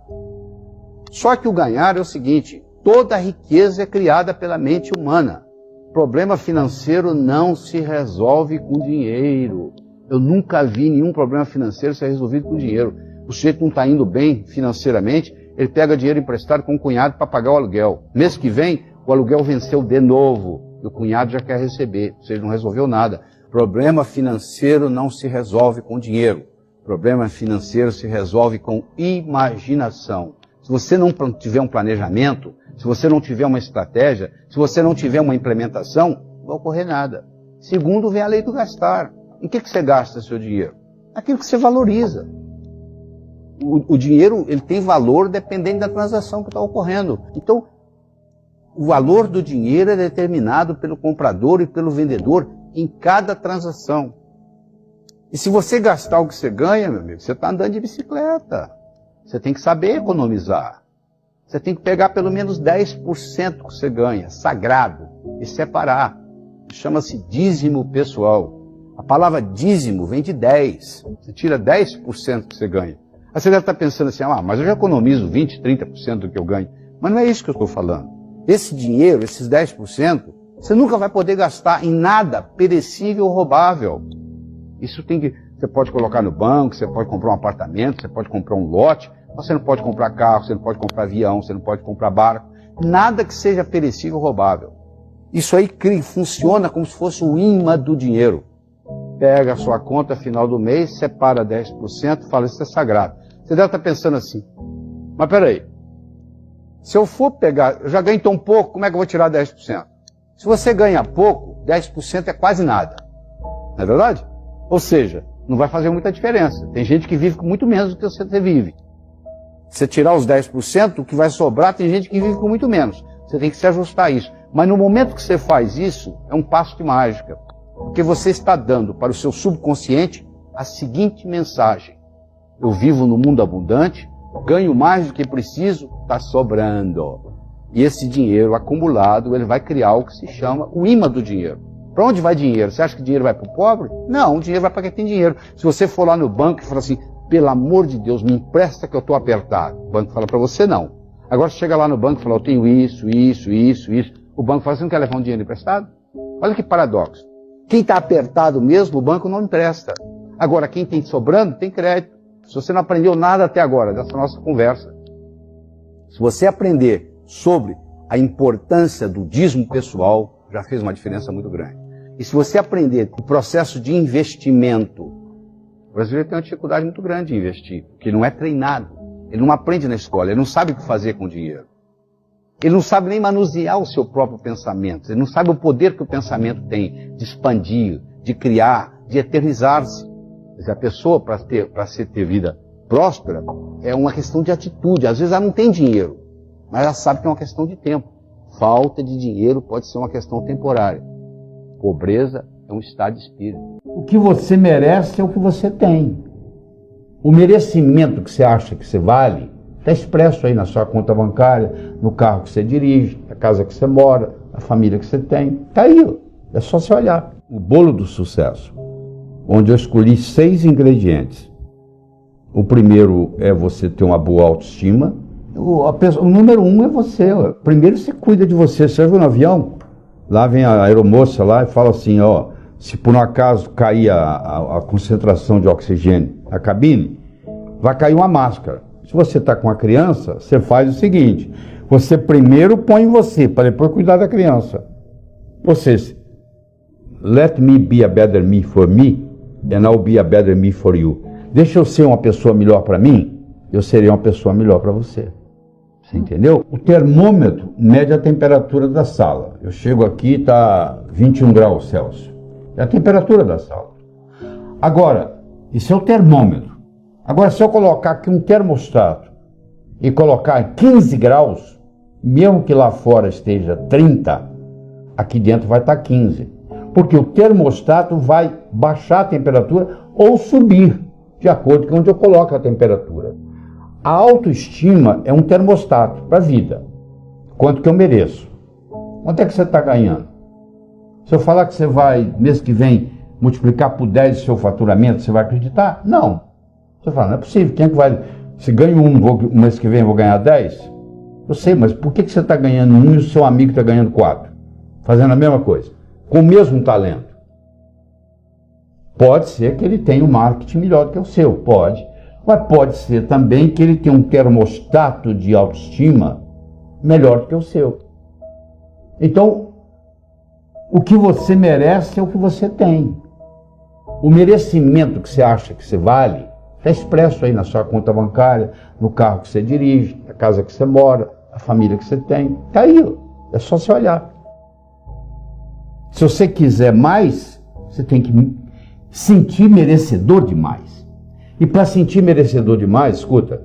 Só que o ganhar é o seguinte, toda a riqueza é criada pela mente humana. Problema financeiro não se resolve com dinheiro. Eu nunca vi nenhum problema financeiro ser resolvido com dinheiro. O sujeito não está indo bem financeiramente, ele pega dinheiro emprestado com o cunhado para pagar o aluguel. Mês que vem, o aluguel venceu de novo. E o cunhado já quer receber. Ou seja, não resolveu nada. Problema financeiro não se resolve com dinheiro. Problema financeiro se resolve com imaginação. Se você não tiver um planejamento, se você não tiver uma estratégia, se você não tiver uma implementação, não vai ocorrer nada. Segundo, vem a lei do gastar. Em que você gasta seu dinheiro? Aquilo que você valoriza. O dinheiro ele tem valor dependendo da transação que está ocorrendo. Então, o valor do dinheiro é determinado pelo comprador e pelo vendedor em cada transação. E se você gastar o que você ganha, meu amigo, você está andando de bicicleta. Você tem que saber economizar. Você tem que pegar pelo menos 10% que você ganha, sagrado, e separar. Chama-se dízimo pessoal. A palavra dízimo vem de 10. Você tira 10% que você ganha. Aí você deve estar pensando assim, mas eu já economizo 20%, 30% do que eu ganho. Mas não é isso que eu estou falando. Esse dinheiro, esses 10%, você nunca vai poder gastar em nada perecível ou roubável. Isso tem que... Você pode colocar no banco, você pode comprar um apartamento, você pode comprar um lote, mas você não pode comprar carro, você não pode comprar avião, você não pode comprar barco. Nada que seja perecível ou roubável. Isso aí funciona como se fosse o imã do dinheiro. Pega a sua conta final do mês, separa 10% e fala, isso é sagrado. Você deve estar pensando assim, mas peraí, se eu for pegar, eu já ganho tão pouco, como é que eu vou tirar 10%? Se você ganha pouco, 10% é quase nada. Não é verdade? Ou seja, não vai fazer muita diferença. Tem gente que vive com muito menos do que você vive. Se você tirar os 10%, o que vai sobrar, tem gente que vive com muito menos. Você tem que se ajustar a isso. Mas no momento que você faz isso, é um passo de mágica. Porque você está dando para o seu subconsciente a seguinte mensagem: eu vivo no mundo abundante, ganho mais do que preciso, está sobrando. E esse dinheiro acumulado, ele vai criar o que se chama o imã do dinheiro. Para onde vai dinheiro? Você acha que dinheiro vai para o pobre? Não, o dinheiro vai para quem tem dinheiro. Se você for lá no banco e falar assim, pelo amor de Deus, me empresta que eu estou apertado. O banco fala para você não. Agora você chega lá no banco e fala, eu tenho isso, isso, isso, isso. O banco fala, você não quer levar um dinheiro emprestado? Olha que paradoxo. Quem está apertado mesmo, o banco não empresta. Agora, quem tem sobrando, tem crédito. Se você não aprendeu nada até agora dessa nossa conversa, se você aprender sobre a importância do dízimo pessoal, já fez uma diferença muito grande. E se você aprender o processo de investimento, o brasileiro tem uma dificuldade muito grande em investir, porque ele não é treinado, ele não aprende na escola, ele não sabe o que fazer com o dinheiro. Ele não sabe nem manusear o seu próprio pensamento, ele não sabe o poder que o pensamento tem de expandir, de criar, de eternizar-se. A pessoa, para ter vida próspera, é uma questão de atitude. Às vezes ela não tem dinheiro, mas ela sabe que é uma questão de tempo. Falta de dinheiro pode ser uma questão temporária. Pobreza é um estado de espírito. O que você merece é o que você tem. O merecimento que você acha que você vale está expresso aí na sua conta bancária, no carro que você dirige, na casa que você mora, na família que você tem. Está aí, ó. É só você olhar. O bolo do sucesso, onde eu escolhi 6 ingredientes. O primeiro é você ter uma boa autoestima. O número 1 é você. Ó. Primeiro você cuida de você. Você viu no avião? Lá vem a aeromoça lá e fala assim, ó, se por um acaso cair a concentração de oxigênio na cabine, vai cair uma máscara. Se você está com a criança, você faz o seguinte, você primeiro põe em você, para depois cuidar da criança. Vocês, let me be a better me for me, and I'll be a better me for you. Deixa eu ser uma pessoa melhor para mim, eu serei uma pessoa melhor para você. Você entendeu? O termômetro mede a temperatura da sala. Eu chego aqui, está 21 graus Celsius. É a temperatura da sala. Agora, isso é o termômetro. Agora, se eu colocar aqui um termostato e colocar 15 graus, mesmo que lá fora esteja 30, aqui dentro vai estar 15. Porque o termostato vai baixar a temperatura ou subir, de acordo com onde eu coloco a temperatura. A autoestima é um termostato para a vida. Quanto que eu mereço? Quanto é que você está ganhando? Se eu falar que você vai, mês que vem, multiplicar por 10 o seu faturamento, você vai acreditar? Não. Você fala, não é possível. Quem é que vai... Se ganho um mês que vem eu vou ganhar 10? Eu sei, mas por que você está ganhando 1 e o seu amigo está ganhando 4? Fazendo a mesma coisa. Com o mesmo talento. Pode ser que ele tenha um marketing melhor do que o seu, pode. Mas pode ser também que ele tenha um termostato de autoestima melhor do que o seu. Então, o que você merece é o que você tem. O merecimento que você acha que você vale está expresso aí na sua conta bancária, no carro que você dirige, na casa que você mora, na família que você tem. Está aí, ó. É só você olhar. Se você quiser mais, você tem que sentir merecedor de mais. E para sentir merecedor demais, escuta,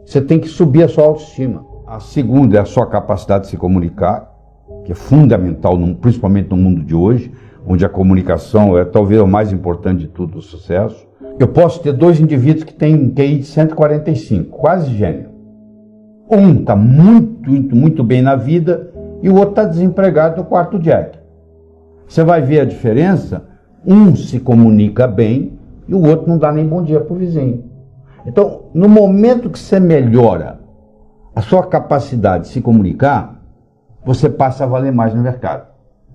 você tem que subir a sua autoestima. A segunda é a sua capacidade de se comunicar, que é fundamental, principalmente no mundo de hoje, onde a comunicação é talvez o mais importante de tudo, o sucesso. Eu posso ter 2 indivíduos que têm um QI de 145, quase gênio. Um está muito bem na vida e o outro está desempregado no quarto jack. Você vai ver a diferença, um se comunica bem, e o outro não dá nem bom dia para o vizinho. Então, no momento que você melhora a sua capacidade de se comunicar, você passa a valer mais no mercado.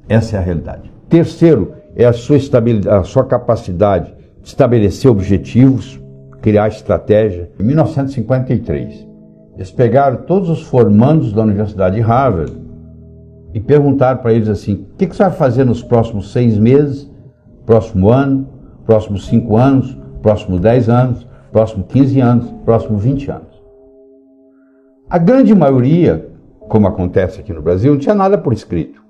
Essa é a realidade. Terceiro, é a sua capacidade de estabelecer objetivos, criar estratégia. Em 1953, eles pegaram todos os formandos da Universidade de Harvard e perguntaram para eles assim, o que você vai fazer nos próximos 6 meses, próximo ano, próximos 5 anos, próximos 10 anos, próximos 15 anos, próximos 20 anos. A grande maioria, como acontece aqui no Brasil, não tinha nada por escrito.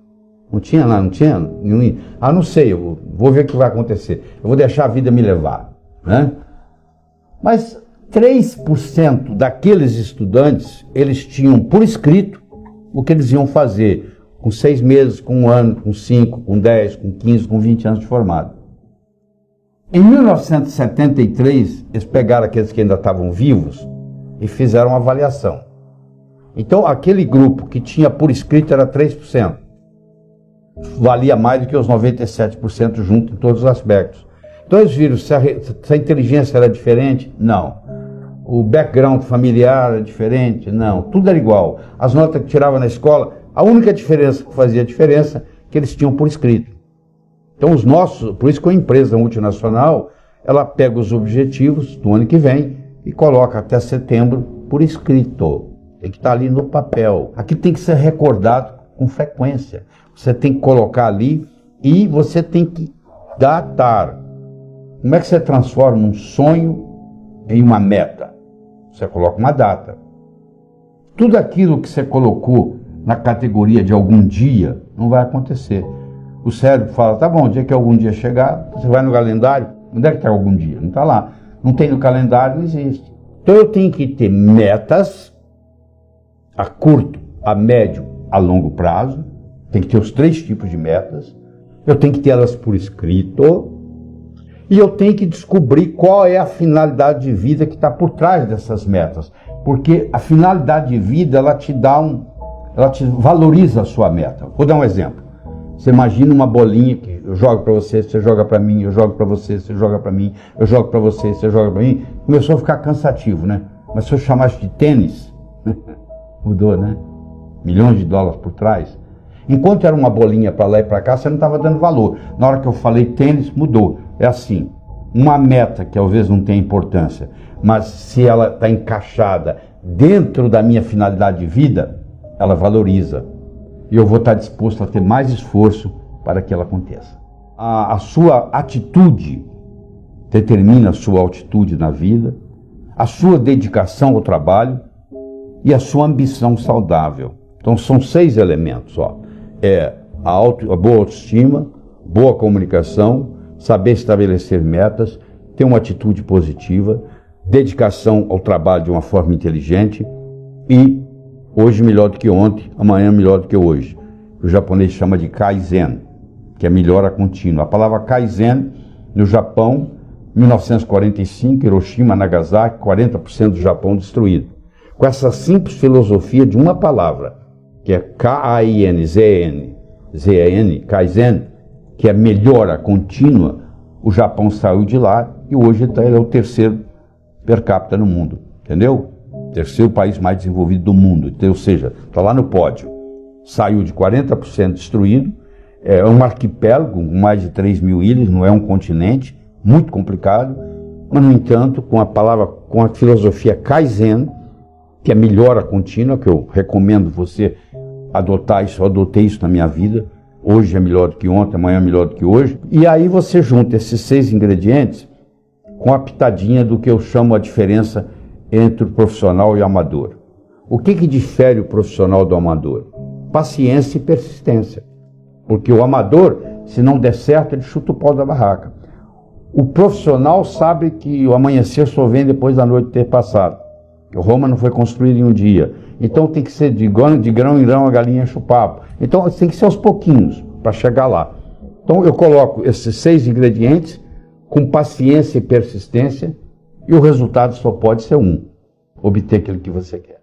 Não tinha nada, não tinha nenhum... não sei, eu vou ver o que vai acontecer. Eu vou deixar a vida me levar. Né? Mas 3% daqueles estudantes, eles tinham por escrito o que eles iam fazer com 6 meses, com 1 ano, com 5, com 10, com 15, com 20 anos de formado. Em 1973, eles pegaram aqueles que ainda estavam vivos e fizeram uma avaliação. Então, aquele grupo que tinha por escrito era 3%. Valia mais do que os 97% junto em todos os aspectos. Então eles viram se a inteligência era diferente? Não. O background familiar era diferente? Não. Tudo era igual. As notas que tirava na escola, a única diferença que fazia diferença é que eles tinham por escrito. Então os nossos, por isso que a empresa multinacional, ela pega os objetivos do ano que vem e coloca até setembro por escrito. Tem que estar ali no papel. Aqui tem que ser recordado com frequência. Você tem que colocar ali e você tem que datar. Como é que você transforma um sonho em uma meta? Você coloca uma data. Tudo aquilo que você colocou na categoria de algum dia não vai acontecer. O cérebro fala, tá bom, o dia que algum dia chegar, você vai no calendário, onde é que está algum dia? Não está lá. Não tem no calendário, não existe. Então eu tenho que ter metas a curto, a médio, a longo prazo. Tem que ter os 3 tipos de metas. Eu tenho que ter elas por escrito. E eu tenho que descobrir qual é a finalidade de vida que está por trás dessas metas. Porque a finalidade de vida, ela te valoriza a sua meta. Vou dar um exemplo. Você imagina uma bolinha que eu jogo para você, você joga para mim, eu jogo para você, você joga para mim, eu jogo para você, você joga para mim. Começou a ficar cansativo, né? Mas se eu chamasse de tênis, mudou, né? Milhões de dólares por trás. Enquanto era uma bolinha para lá e para cá, você não estava dando valor. Na hora que eu falei tênis, mudou. É assim, uma meta que talvez não tenha importância, mas se ela está encaixada dentro da minha finalidade de vida, ela valoriza. E eu vou estar disposto a ter mais esforço para que ela aconteça. A sua atitude determina a sua altitude na vida, a sua dedicação ao trabalho e a sua ambição saudável. Então são 6 elementos, ó. A boa autoestima, boa comunicação, saber estabelecer metas, ter uma atitude positiva, dedicação ao trabalho de uma forma inteligente e hoje melhor do que ontem, amanhã melhor do que hoje. O japonês chama de Kaizen, que é melhora contínua. A palavra Kaizen, no Japão, 1945, Hiroshima, Nagasaki, 40% do Japão destruído. Com essa simples filosofia de uma palavra, que é K-A-I-N-Z-N, Kaizen, que é melhora contínua, o Japão saiu de lá e hoje ele é o 3º per capita no mundo, entendeu? 3º país mais desenvolvido do mundo, então, ou seja, está lá no pódio. Saiu de 40% destruído, é um arquipélago com mais de 3.000 ilhas, não é um continente, muito complicado, mas no entanto, com a filosofia Kaizen, que é melhora contínua, que eu recomendo você adotar isso, eu adotei isso na minha vida, hoje é melhor do que ontem, amanhã é melhor do que hoje, e aí você junta esses 6 ingredientes com a pitadinha do que eu chamo a diferença entre o profissional e o amador. O que difere o profissional do amador? Paciência e persistência. Porque o amador, se não der certo, ele chuta o pau da barraca. O profissional sabe que o amanhecer só vem depois da noite ter passado. Roma não foi construída em um dia. Então tem que ser de grão em grão a galinha enche o papo. Então tem que ser aos pouquinhos para chegar lá. Então eu coloco esses 6 ingredientes com paciência e persistência e o resultado só pode ser um: obter aquilo que você quer.